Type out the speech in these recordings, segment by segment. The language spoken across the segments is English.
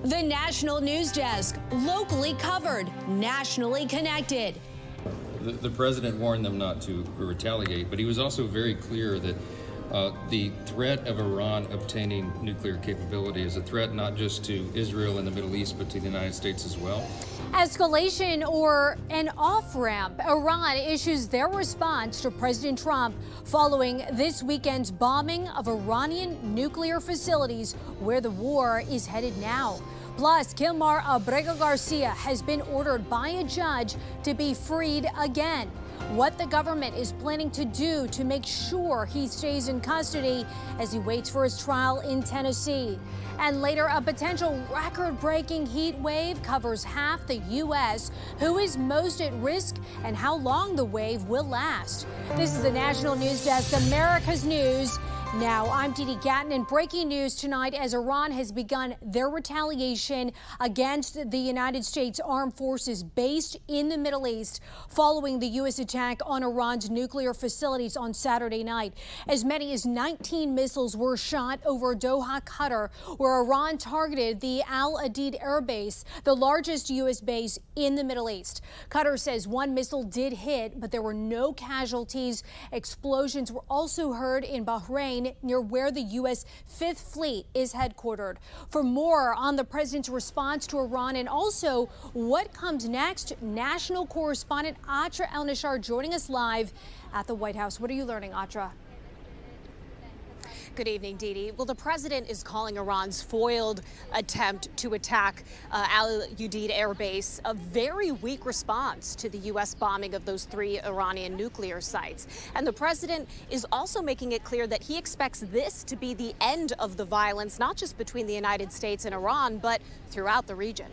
The National News Desk, locally covered, nationally connected. The president warned them not to retaliate, but he was also very clear that the threat of Iran obtaining nuclear capability is a threat not just to Israel and the Middle East, but to the United States as well. Escalation or an off-ramp. Iran issues their response to President Trump following this weekend's bombing of Iranian nuclear facilities, where the war is headed now. Plus, Kilmar Abrego Garcia has been ordered by a judge to be freed again. What the government is planning to do to make sure he stays in custody as he waits for his trial in Tennessee. And later, a potential record-breaking heat wave covers half the U.S. Who is most at risk and how long the wave will last? This is the National News Desk, America's News. Now, I'm Dee Dee Gatton, and breaking news tonight as Iran has begun their retaliation against the United States Armed Forces based in the Middle East following the U.S. attack on Iran's nuclear facilities on Saturday night. As many as 19 missiles were shot over Doha, Qatar, where Iran targeted the Al Udeid air base, the largest U.S. base in the Middle East. Qatar says one missile did hit, but there were no casualties. Explosions were also heard in Bahrain, near where the U.S. Fifth Fleet is headquartered. For more on the president's response to Iran and also what comes next, national correspondent Atra El-Nashar joining us live at the White House. What are you learning, Atra? Good evening, Dee Dee. Well, the president is calling Iran's foiled attempt to attack Al Udeid air base a very weak response to the U.S. bombing of those 3 Iranian nuclear sites. And the president is also making it clear that he expects this to be the end of the violence, not just between the United States and Iran, but throughout the region.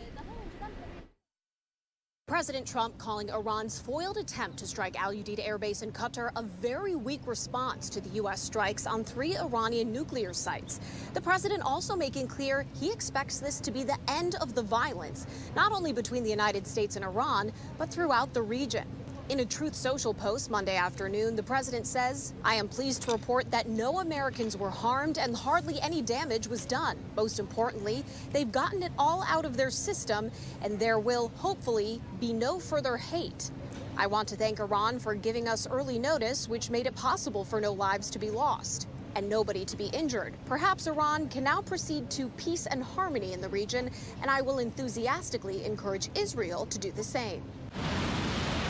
President Trump calling Iran's foiled attempt to strike Al Udeid air base in Qatar a very weak response to the U.S. strikes on 3 Iranian nuclear sites. The president also making clear he expects this to be the end of the violence, not only between the United States and Iran, but throughout the region. In a Truth Social post Monday afternoon, the president says, "I am pleased to report that no Americans were harmed and hardly any damage was done. Most importantly, they've gotten it all out of their system, and there will hopefully be no further hate. I want to thank Iran for giving us early notice, which made it possible for no lives to be lost and nobody to be injured. Perhaps Iran can now proceed to peace and harmony in the region, and I will enthusiastically encourage Israel to do the same."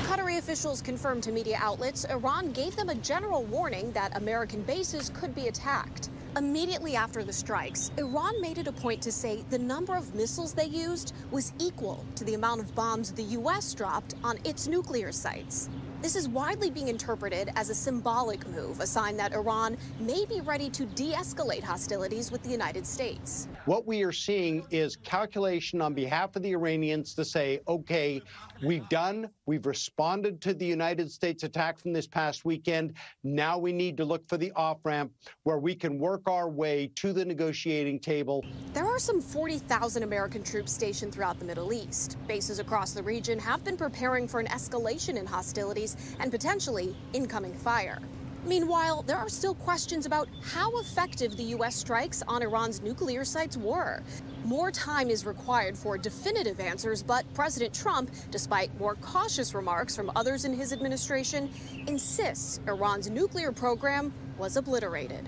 Qatari officials confirmed to media outlets Iran gave them a general warning that American bases could be attacked. Immediately after the strikes, Iran made it a point to say the number of missiles they used was equal to the amount of bombs the U.S. dropped on its nuclear sites. This is widely being interpreted as a symbolic move, a sign that Iran may be ready to de-escalate hostilities with the United States. What we are seeing is calculation on behalf of the Iranians to say, okay, we've responded to the United States attack from this past weekend. Now we need to look for the off-ramp where we can work our way to the negotiating table. There are some 40,000 American troops stationed throughout the Middle East. Bases across the region have been preparing for an escalation in hostilities and potentially incoming fire. Meanwhile, there are still questions about how effective the U.S. strikes on Iran's nuclear sites were. More time is required for definitive answers, but President Trump, despite more cautious remarks from others in his administration, insists Iran's nuclear program was obliterated.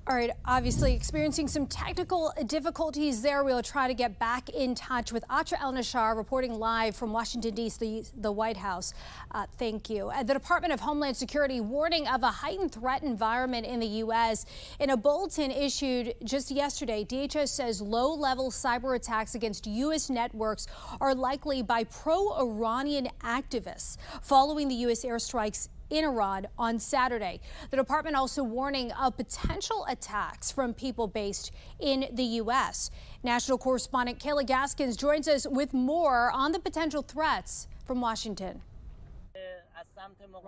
All right, obviously experiencing some technical difficulties there. We'll try to get back in touch with Atra El-Nashar reporting live from Washington, D.C., the White House. Thank you. The Department of Homeland Security warning of a heightened threat environment in the U.S. In a bulletin issued just yesterday, DHS says low-level cyber attacks against U.S. networks are likely by pro-Iranian activists following the U.S. airstrikes in Iran on Saturday. The department also warning of potential attacks from people based in the U.S. National correspondent Kayla Gaskins joins us with more on the potential threats from Washington.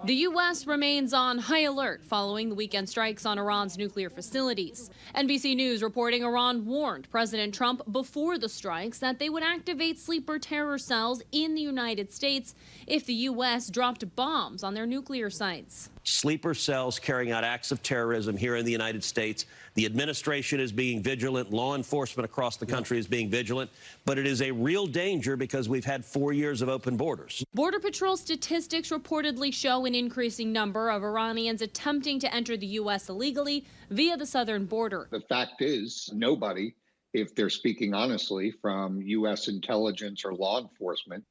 The U.S. remains on high alert following the weekend strikes on Iran's nuclear facilities. NBC News reporting Iran warned President Trump before the strikes that they would activate sleeper terror cells in the United States if the U.S. dropped bombs on their nuclear sites. Sleeper cells carrying out acts of terrorism here in the United States. The administration is being vigilant. Law enforcement across the country is being vigilant. But it is a real danger because we've had 4 years of open borders. Border Patrol statistics reportedly show an increasing number of Iranians attempting to enter the U.S. illegally via the southern border. The fact is, nobody, if they're speaking honestly from U.S. intelligence or law enforcement,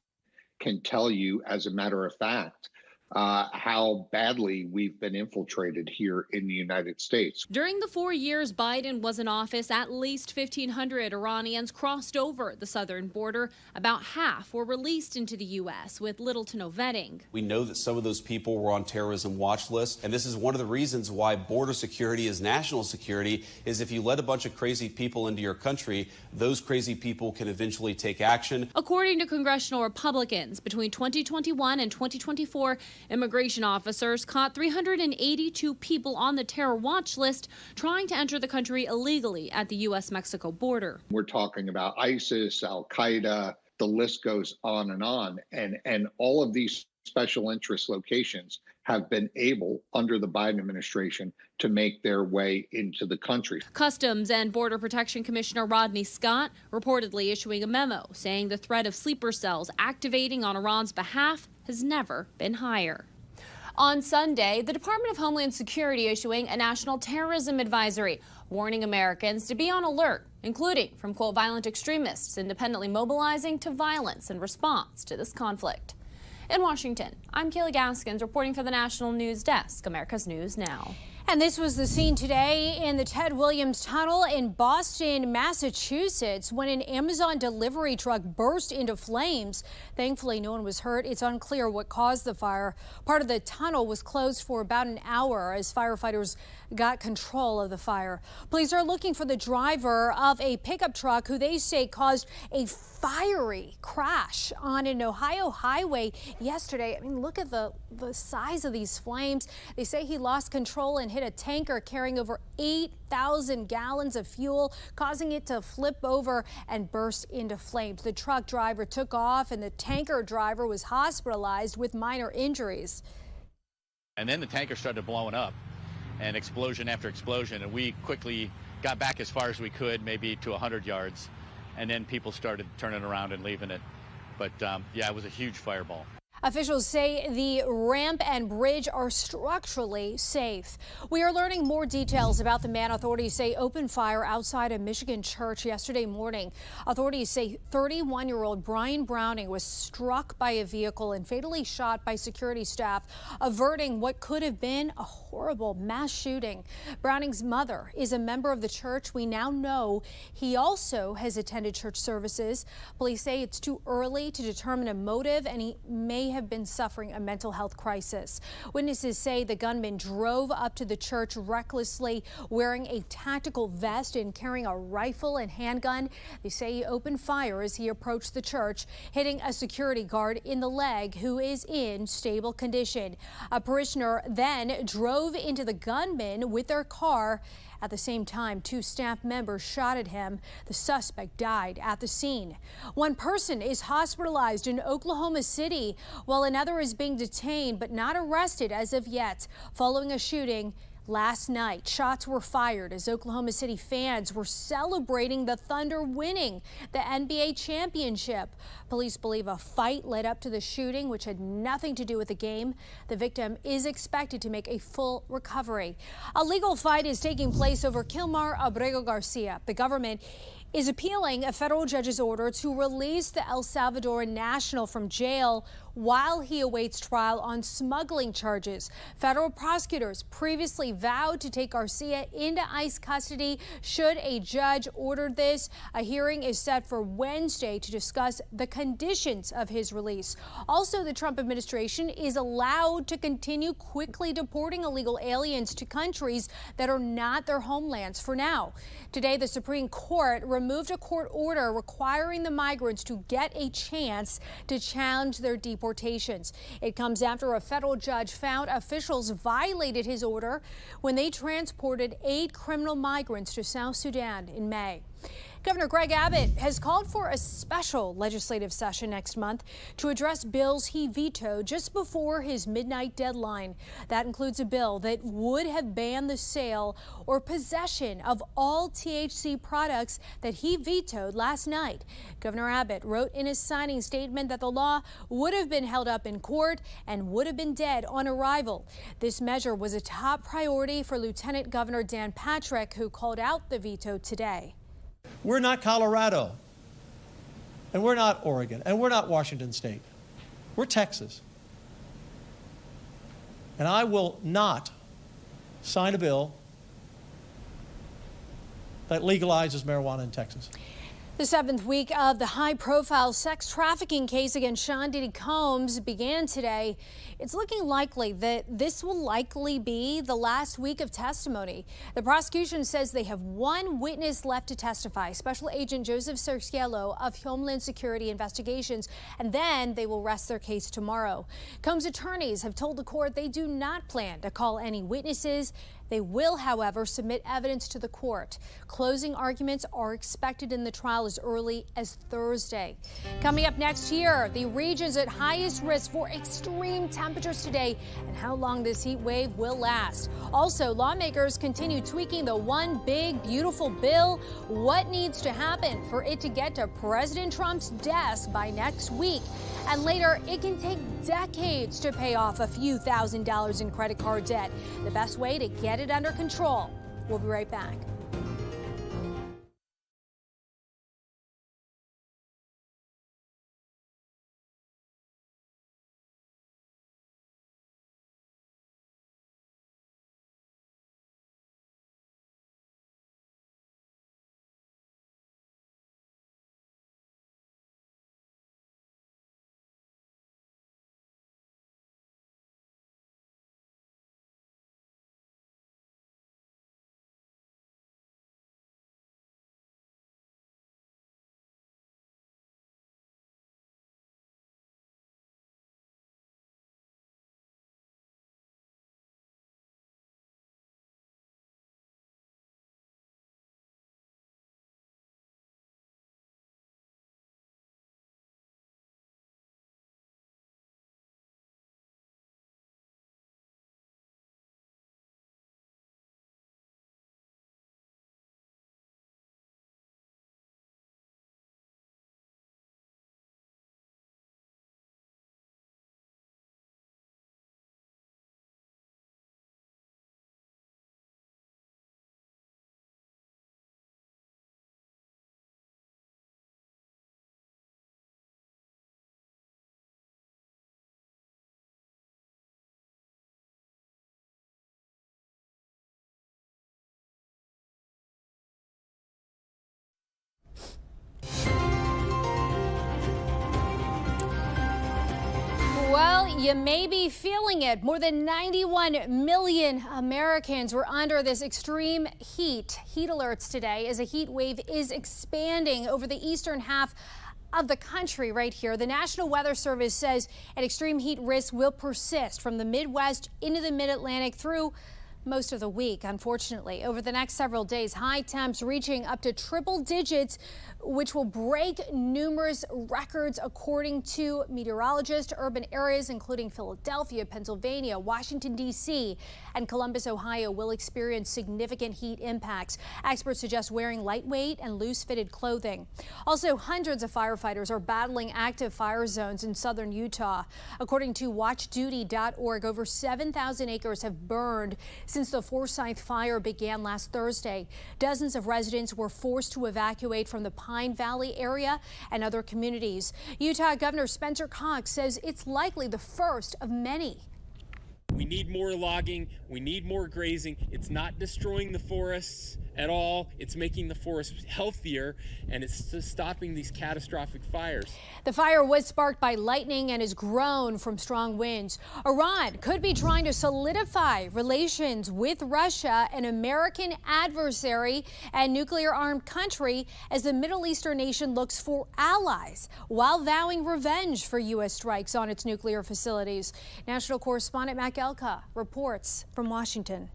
can tell you, as a matter of fact, how badly we've been infiltrated here in the United States. During the 4 years Biden was in office, at least 1,500 Iranians crossed over the southern border. About half were released into the U.S. with little to no vetting. We know that some of those people were on terrorism watch lists, and this is one of the reasons why border security is national security, is if you let a bunch of crazy people into your country, those crazy people can eventually take action. According to congressional Republicans, between 2021 and 2024, immigration officers caught 382 people on the terror watch list trying to enter the country illegally at the U.S.-Mexico border. We're talking about ISIS, Al-Qaeda, the list goes on. And all of these special interest locations have been able, under the Biden administration, to make their way into the country. Customs and Border Protection Commissioner Rodney Scott reportedly issuing a memo saying the threat of sleeper cells activating on Iran's behalf has never been higher. On Sunday, the Department of Homeland Security issuing a national terrorism advisory, warning Americans to be on alert, including from, quote, violent extremists independently mobilizing to violence in response to this conflict. In Washington, I'm Kayla Gaskins reporting for the National News Desk, America's News Now. And this was the scene today in the Ted Williams Tunnel in Boston, Massachusetts, when an Amazon delivery truck burst into flames. Thankfully, no one was hurt. It's unclear what caused the fire. Part of the tunnel was closed for about an hour as firefighters got control of the fire. Police are looking for the driver of a pickup truck who they say caused a fiery crash on an Ohio highway yesterday. I mean, look at the size of these flames. They say he lost control and hit a tanker carrying over 8,000 gallons of fuel, causing it to flip over and burst into flames. The truck driver took off and the tanker driver was hospitalized with minor injuries. And then the tanker started blowing up, and explosion after explosion, and we quickly got back as far as we could, maybe to 100 yards, and then people started turning around and leaving it. But yeah, it was a huge fireball. Officials say the ramp and bridge are structurally safe. We are learning more details about the man authorities say opened fire outside a Michigan church yesterday morning. Authorities say 31-year-old Brian Browning was struck by a vehicle and fatally shot by security staff, averting what could have been a horrible mass shooting. Browning's mother is a member of the church. We now know he also has attended church services. Police say it's too early to determine a motive, and he may have been suffering a mental health crisis. Witnesses say the gunman drove up to the church recklessly, wearing a tactical vest and carrying a rifle and handgun. They say he opened fire as he approached the church, hitting a security guard in the leg who is in stable condition. A parishioner then drove into the gunman with their car. At the same time, 2 staff members shot at him. The suspect died at the scene. One person is hospitalized in Oklahoma City, while another is being detained but not arrested as of yet, following a shooting last night. Shots were fired as Oklahoma City fans were celebrating the Thunder winning the NBA championship. Police believe a fight led up to the shooting, which had nothing to do with the game. The victim is expected to make a full recovery. A legal fight is taking place over Kilmar Abrego Garcia. The government is appealing a federal judge's order to release the El Salvadoran national from jail while he awaits trial on smuggling charges. Federal prosecutors previously vowed to take Garcia into ICE custody should a judge order this. A hearing is set for Wednesday to discuss the conditions of his release. Also, the Trump administration is allowed to continue quickly deporting illegal aliens to countries that are not their homelands for now. Today, the Supreme Court removed a court order requiring the migrants to get a chance to challenge their deportations. It comes after a federal judge found officials violated his order when they transported 8 criminal migrants to South Sudan in May. Governor Greg Abbott has called for a special legislative session next month to address bills he vetoed just before his midnight deadline. That includes a bill that would have banned the sale or possession of all THC products that he vetoed last night. Governor Abbott wrote in his signing statement that the law would have been held up in court and would have been dead on arrival. This measure was a top priority for Lieutenant Governor Dan Patrick, who called out the veto today. We're not Colorado, and we're not Oregon, and we're not Washington State. We're Texas. And I will not sign a bill that legalizes marijuana in Texas. The 7th week of the high-profile sex trafficking case against Sean Diddy Combs began today. It's looking likely that this will likely be the last week of testimony. The prosecution says they have one witness left to testify, Special Agent Joseph Cerciello of Homeland Security Investigations, and then they will rest their case tomorrow. Combs' attorneys have told the court they do not plan to call any witnesses. They will, however, submit evidence to the court. Closing arguments are expected in the trial as early as Thursday. Coming up next year, the regions at highest risk for extreme temperatures today and how long this heat wave will last. Also, lawmakers continue tweaking the one big, beautiful bill. What needs to happen for it to get to President Trump's desk by next week? And later, it can take decades to pay off a few $1,000s in credit card debt. The best way to get it under control. We'll be right back. Well, you may be feeling it. More than 91 million Americans were under this extreme heat alerts today as a heat wave is expanding over the eastern half of the country right here. The National Weather Service says an extreme heat risk will persist from the Midwest into the Mid-Atlantic through most of the week. Unfortunately, over the next several days, high temps reaching up to triple digits, which will break numerous records, according to meteorologists. Urban areas including Philadelphia, Pennsylvania, Washington, D.C., and Columbus, Ohio will experience significant heat impacts. Experts suggest wearing lightweight and loose-fitted clothing. Also, hundreds of firefighters are battling active fire zones in southern Utah. According to WatchDuty.org, over 7,000 acres have burned since the Forsyth fire began last Thursday. Dozens of residents were forced to evacuate from the Pine Valley area and other communities. Utah Governor Spencer Cox says it's likely the first of many. We need more logging. We need more grazing. It's not destroying the forests at all. It's making the forest healthier, and it's just stopping these catastrophic fires. The fire was sparked by lightning and has grown from strong winds. Iran could be trying to solidify relations with Russia, an American adversary and nuclear-armed country, as the Middle Eastern nation looks for allies while vowing revenge for U.S. strikes on its nuclear facilities. National correspondent Matt Gelka reports from Washington.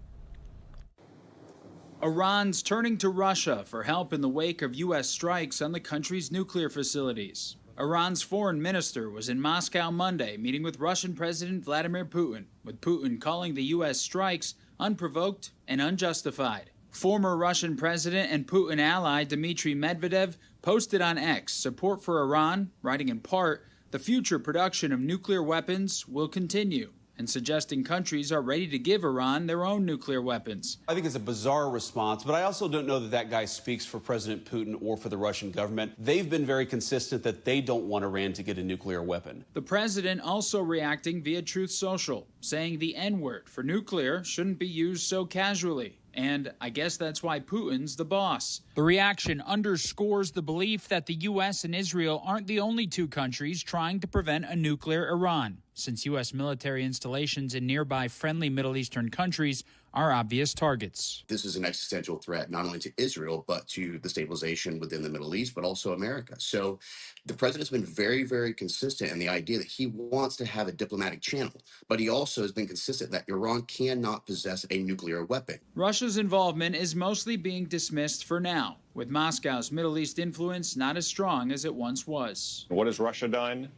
Iran's turning to Russia for help in the wake of U.S. strikes on the country's nuclear facilities. Iran's foreign minister was in Moscow Monday meeting with Russian President Vladimir Putin, with Putin calling the U.S. strikes unprovoked and unjustified. Former Russian president and Putin ally Dmitry Medvedev posted on X support for Iran, writing in part, "The future production of nuclear weapons will continue," and suggesting countries are ready to give Iran their own nuclear weapons. I think it's a bizarre response, but I also don't know that that guy speaks for President Putin or for the Russian government. They've been very consistent that they don't want Iran to get a nuclear weapon. The president also reacting via Truth Social, saying the N-word for nuclear shouldn't be used so casually. And I guess that's why Putin's the boss. The reaction underscores the belief that the U.S. and Israel aren't the only two countries trying to prevent a nuclear Iran, since U.S. military installations in nearby friendly Middle Eastern countries are obvious targets. This is an existential threat not only to Israel, but to the stabilization within the Middle East, but also America. So the president's been very, very consistent in the idea that he wants to have a diplomatic channel, but he also has been consistent that Iran cannot possess a nuclear weapon. Russia's involvement is mostly being dismissed for now, with Moscow's Middle East influence not as strong as it once was. What has Russia done?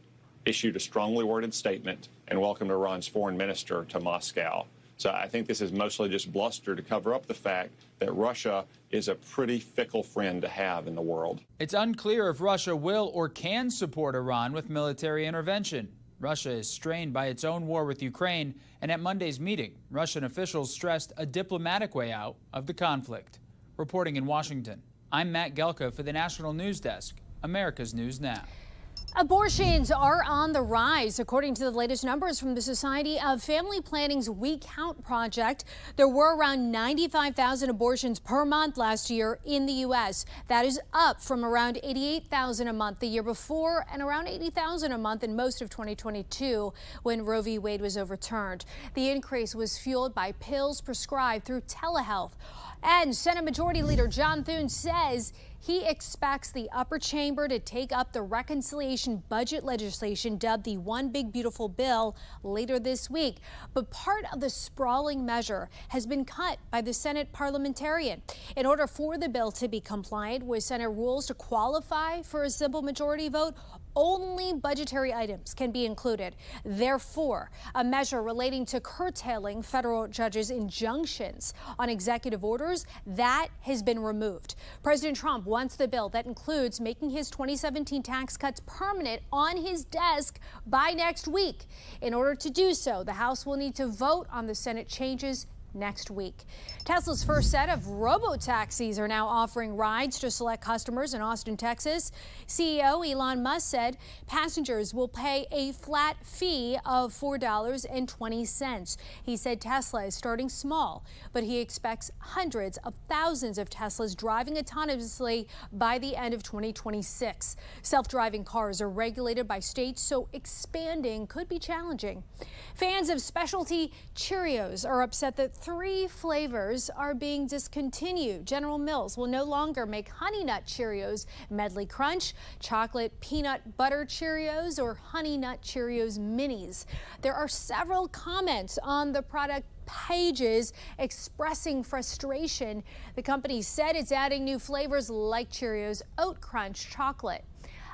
Issued a strongly worded statement and welcomed Iran's foreign minister to Moscow. So I think this is mostly just bluster to cover up the fact that Russia is a pretty fickle friend to have in the world. It's unclear if Russia will or can support Iran with military intervention. Russia is strained by its own war with Ukraine, and at Monday's meeting, Russian officials stressed a diplomatic way out of the conflict. Reporting in Washington, I'm Matt Gelka for the National News Desk, America's News Now. Abortions are on the rise. According to the latest numbers from the Society of Family Planning's We Count project, there were around 95,000 abortions per month last year in the U.S. That is up from around 88,000 a month the year before and around 80,000 a month in most of 2022 when Roe v. Wade was overturned. The increase was fueled by pills prescribed through telehealth. And Senate Majority Leader John Thune says he expects the upper chamber to take up the reconciliation budget legislation dubbed the One Big Beautiful Bill later this week. But part of the sprawling measure has been cut by the Senate parliamentarian. In order for the bill to be compliant with Senate rules to qualify for a simple majority vote, only budgetary items can be included. Therefore, a measure relating to curtailing federal judges' injunctions on executive orders, that has been removed. President Trump wants the bill that includes making his 2017 tax cuts permanent on his desk by next week. In order to do so, the House will need to vote on the Senate changes next week. Tesla's first set of robo-taxis are now offering rides to select customers in Austin, Texas. CEO Elon Musk said passengers will pay a flat fee of $4.20. He said Tesla is starting small, but he expects hundreds of thousands of Teslas driving autonomously by the end of 2026. Self-driving cars are regulated by states, so expanding could be challenging. Fans of specialty Cheerios are upset that 3 flavors are being discontinued. General Mills will no longer make Honey Nut Cheerios Medley Crunch, Chocolate Peanut Butter Cheerios, or Honey Nut Cheerios Minis. There are several comments on the product pages expressing frustration. The company said it's adding new flavors like Cheerios Oat Crunch Chocolate.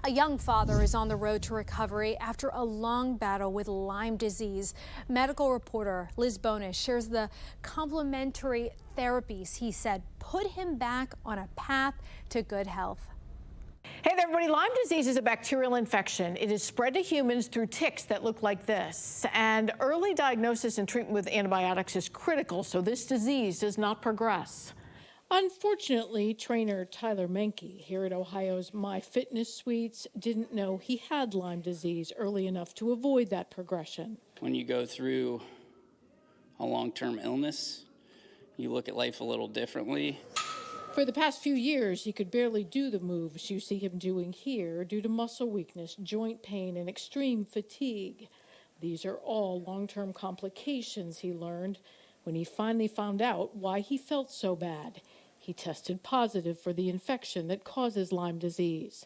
A young father is on the road to recovery after a long battle with Lyme disease. Medical reporter Liz Bonis shares the complementary therapies he said put him back on a path to good health. Hey there, everybody. Lyme disease is a bacterial infection. It is spread to humans through ticks that look like this. And early diagnosis and treatment with antibiotics is critical so this disease does not progress. Unfortunately, trainer Tyler Menke here at Ohio's My Fitness Suites didn't know he had Lyme disease early enough to avoid that progression. When you go through a long-term illness, you look at life a little differently. For the past few years, he could barely do the moves you see him doing here due to muscle weakness, joint pain, and extreme fatigue. These are all long-term complications, he learned, when he finally found out why he felt so bad. He tested positive for the infection that causes Lyme disease.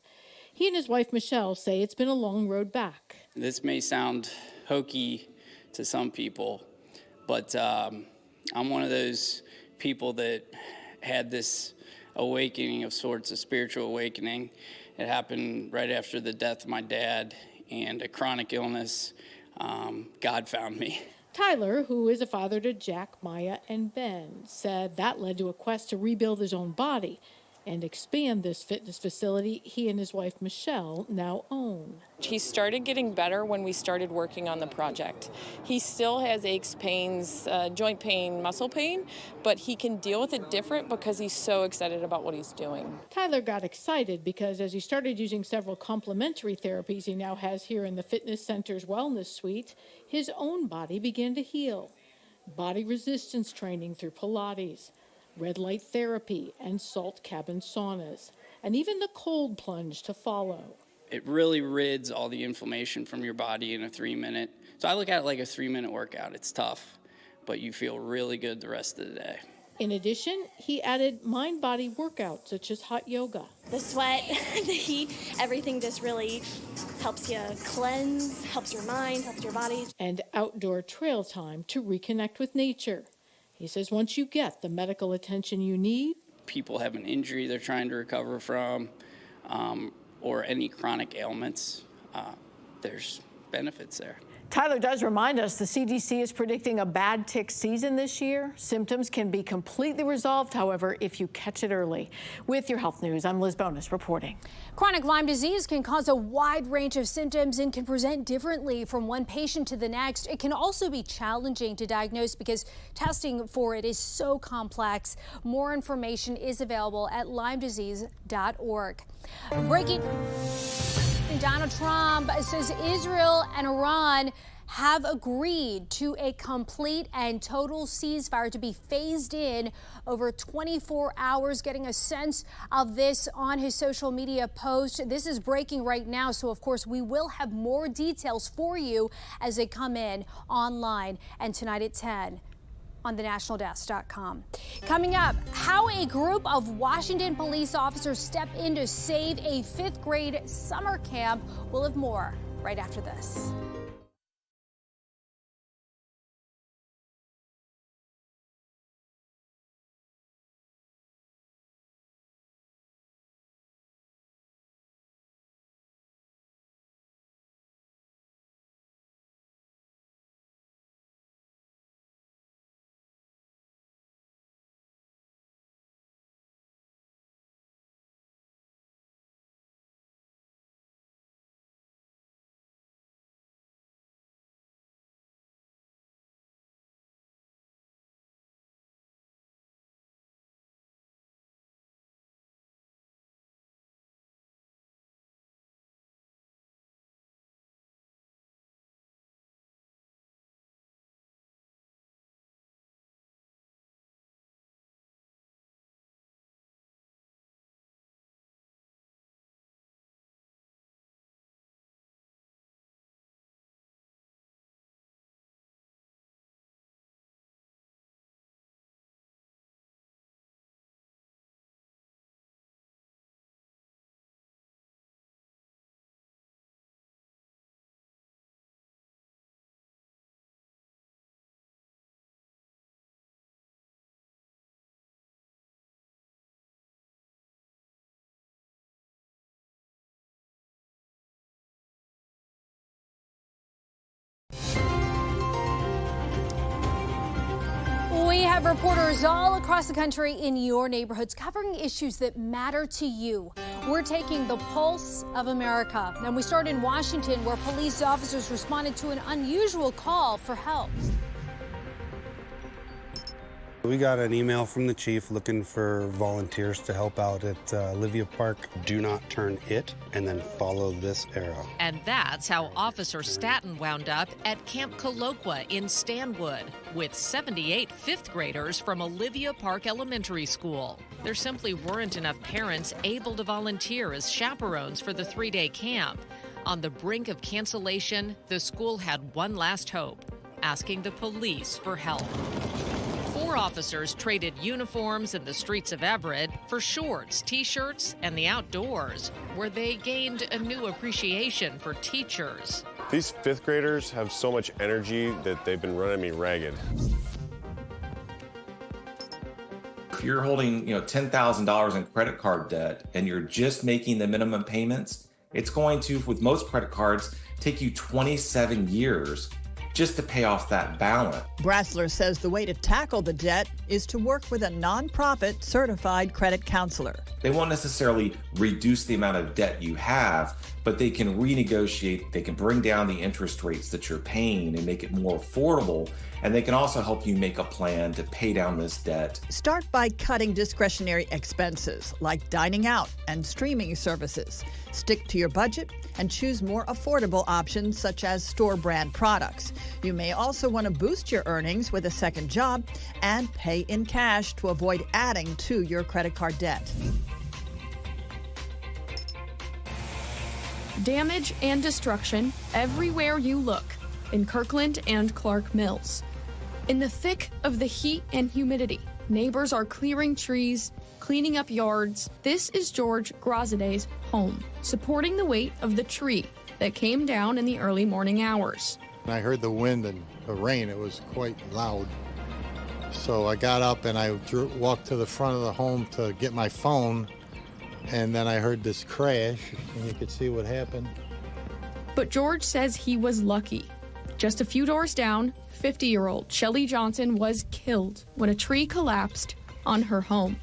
He and his wife, Michelle, say it's been a long road back. This may sound hokey to some people, but I'm one of those people that had this awakening of sorts, a spiritual awakening. It happened right after the death of my dad and a chronic illness. God found me. Tyler, who is a father to Jack, Maya, and Ben, said that led to a quest to rebuild his own body and expand this fitness facility he and his wife, Michelle, now own. He started getting better when we started working on the project. He still has aches, pains, joint pain, muscle pain, but he can deal with it different because he's so excited about what he's doing. Tyler got excited because as he started using several complementary therapies he now has here in the fitness center's wellness suite, his own body began to heal. Body resistance training through Pilates, red light therapy, and salt cabin saunas, and even the cold plunge to follow. It really rids all the inflammation from your body in a 3-minute. So I look at it like a 3-minute workout. It's tough, but you feel really good the rest of the day. In addition, he added mind-body workouts such as hot yoga. The sweat, the heat, everything just really helps you cleanse, helps your mind, helps your body. And outdoor trail time to reconnect with nature. He says once you get the medical attention you need, people have an injury they're trying to recover from, or any chronic ailments, there's benefits there. Tyler does remind us the CDC is predicting a bad tick season this year. Symptoms can be completely resolved, however, if you catch it early. With your health news, I'm Liz Bonus reporting. Chronic Lyme disease can cause a wide range of symptoms and can present differently from one patient to the next. It can also be challenging to diagnose because testing for it is so complex. More information is available at lymedisease.org. Breaking. Donald Trump says Israel and Iran have agreed to a complete and total ceasefire to be phased in over 24 hours. Getting a sense of this on his social media post. This is breaking right now, so of course we will have more details for you as they come in online and tonight at 10. On thenationaldesk.com. Coming up, how a group of Washington police officers step in to save a 5th grade summer camp. We'll have more right after this. We have reporters all across the country in your neighborhoods covering issues that matter to you. We're taking the pulse of America. And we start in Washington, where police officers responded to an unusual call for help. We got an email from the chief looking for volunteers to help out at Olivia Park. Do not turn it and then follow this arrow. And that's how Officer Staton wound up at Camp Colloqua in Stanwood with 78 fifth graders from Olivia Park Elementary School. There simply weren't enough parents able to volunteer as chaperones for the 3-day camp. On the brink of cancellation, the school had one last hope, asking the police for help. 4 officers traded uniforms in the streets of Everett for shorts, T-shirts, and the outdoors, where they gained a new appreciation for teachers. These fifth graders have so much energy that they've been running me ragged. If you're holding, $10,000 in credit card debt and you're just making the minimum payments, it's going to, with most credit cards, take you 27 years just to pay off that balance. Brassler says the way to tackle the debt is to work with a nonprofit certified credit counselor. They won't necessarily reduce the amount of debt you have, but they can renegotiate, they can bring down the interest rates that you're paying and make it more affordable, and they can also help you make a plan to pay down this debt. Start by cutting discretionary expenses like dining out and streaming services. Stick to your budget and choose more affordable options such as store brand products. You may also want to boost your earnings with a second job and pay in cash to avoid adding to your credit card debt. Damage and destruction everywhere you look in Kirkland and Clark Mills. In the thick of the heat and humidity, neighbors are clearing trees, cleaning up yards. This is George Grazide's home, supporting the weight of the tree that came down in the early morning hours. I heard the wind and the rain. It was quite loud. So I got up and I walked to the front of the home to get my phone, and then I heard this crash, and you could see what happened. But George says he was lucky. Just a few doors down, 50-year-old Shelley Johnson was killed when a tree collapsed on her home.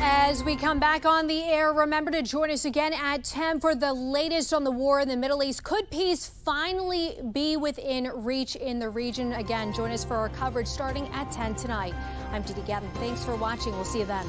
As we come back on the air, remember to join us again at 10 for the latest on the war in the Middle East. Could peace finally be within reach in the region? Again, join us for our coverage starting at 10 tonight. I'm Didi Gatton. Thanks for watching. We'll see you then.